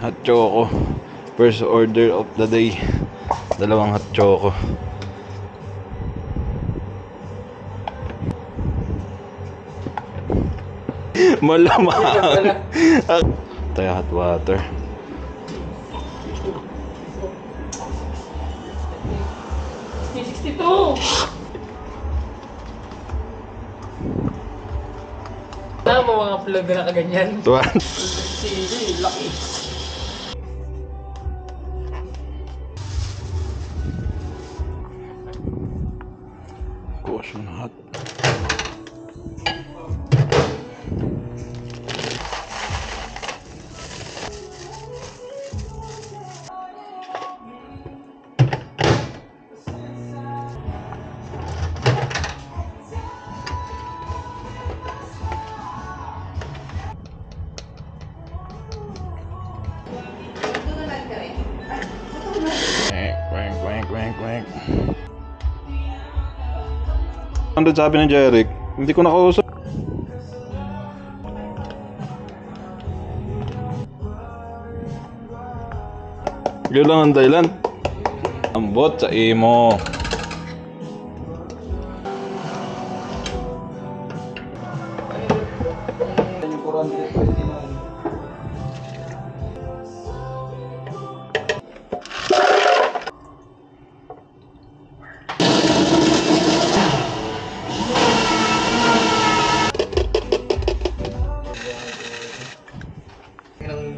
hot choco. First order of the day. Dalawang hot choco. Malamang. Tayo hot water. Alam mo mga vlog na kaganyan. Tuwan. Si Lucky. Kuha siya ng hot. Quack. Ano sabi ng Jeric? Hindi ko nakausap. Yun lang ang dahilan. Ambot sa imo.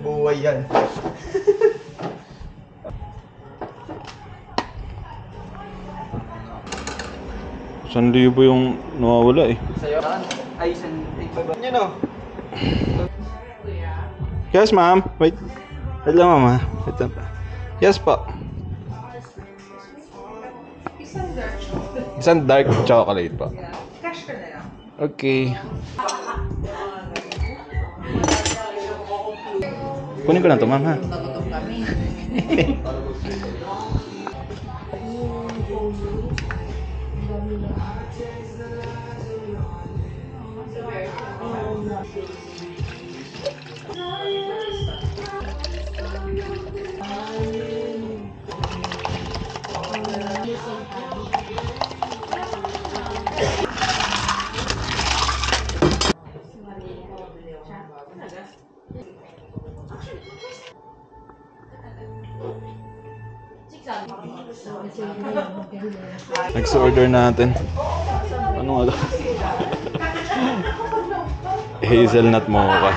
Buhay yan. 1,000 yung nawawala eh. Sa'yo? Ay, 1,000. Yan o. Yes, ma'am. Wait. Wait lang, mama. Wait lang. Yes po. Isang dark chocolate po. Cash ka na lang. Okay. Kunin ko na to, ma'am, ha? Tutog kami. Next order natin. Ano nga? Hazelnut mocha.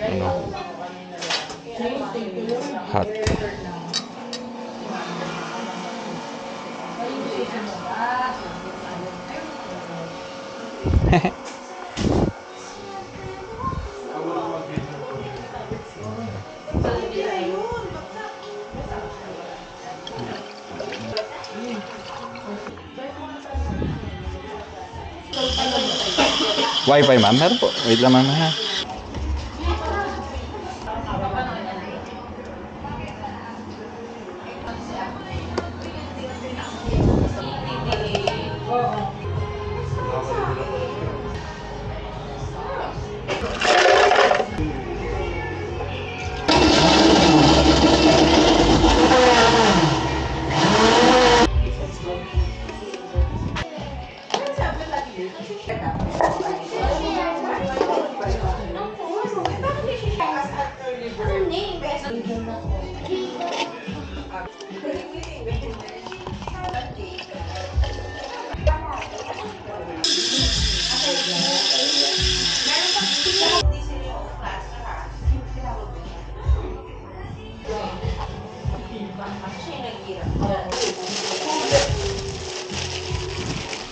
Ano? Hot. Wi-Fi, ma'am? Meron po. Wait lang, ma'am, ha?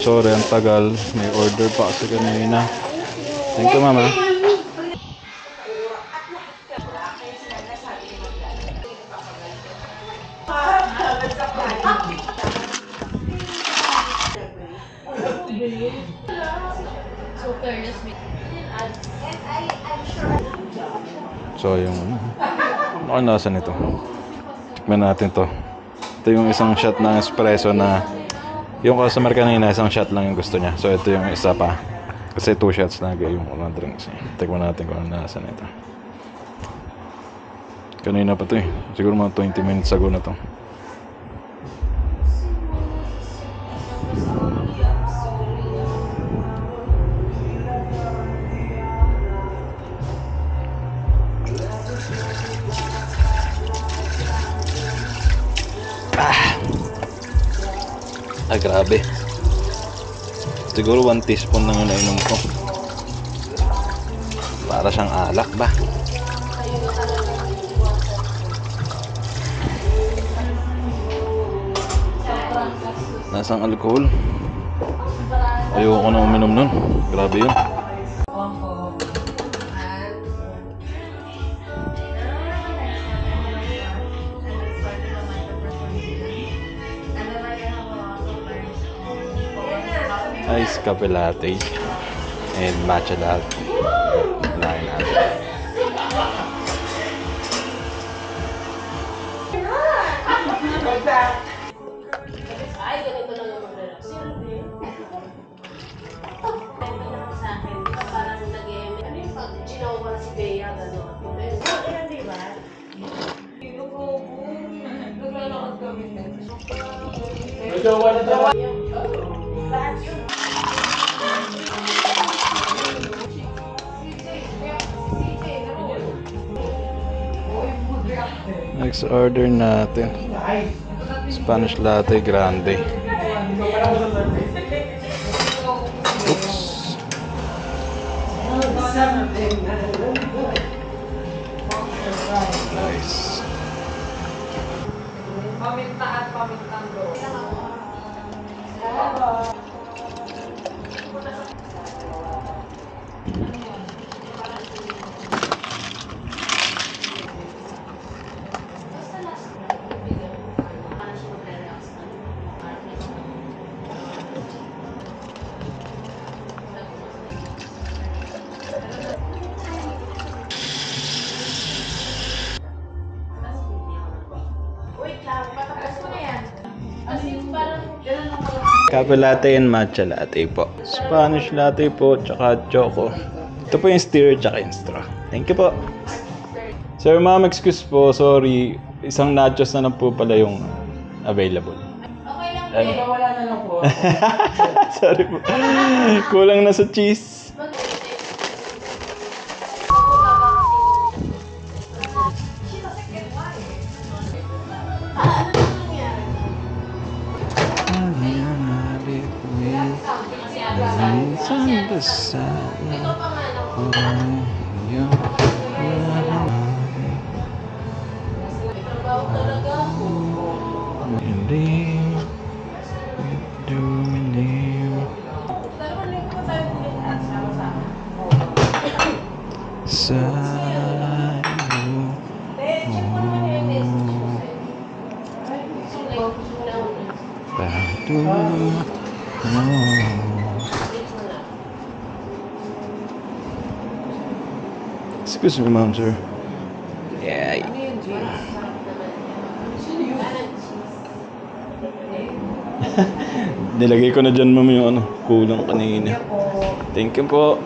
Sorry, ang tagal. May order pa kasi kanina. Thank you, mama. So, yung ano nasa nito? Tikman natin to. Ito yung isang shot ng espresso na Yung customer kanina, isang shot lang yung gusto niya. So, ito yung isa pa. Kasi 2 shots na yung mga drinks. Tignan natin kung ano nasa nito. Kanina pa to eh. Siguro mga 20 minutes ago na to. Grabe. Siguro 1 teaspoon lang yung nainom ko. Para siyang alak ba? Nasang alcohol. Ayoko na uminom nun. Grabe yun. Ice cafe latte and matcha latte. Lain natin. Ay, ganito lang yung mag-relax. Ganito lang sa akin. Parang nag-e-eme. Ano yung pag ginawa si Bea, gano'n? Ano, di ba? Naglalakad kami. Jowa na jowa. Lahat yun. Next order natin. Spanish latte grande. Oops. Nice. Paminta at pamintang do. Wait lang, patapos ko na yan. Kasi parang gano'n ang mga... Cafe latte and matcha latte po. Spanish latte po, tsaka choco. Ito po yung stir tsaka yung straw. Thank you po. Sir, ma'am, excuse po. Sorry. Isang nachos na lang po pala yung available. Okay lang Ano? eh. Wala na lang po. Sorry po. Kulang na sa cheese. Excuse me, ma'am, sir. Yeah. Nilagay ko na dyan, ma'am, yung ano, kulang kanina. Thank you po.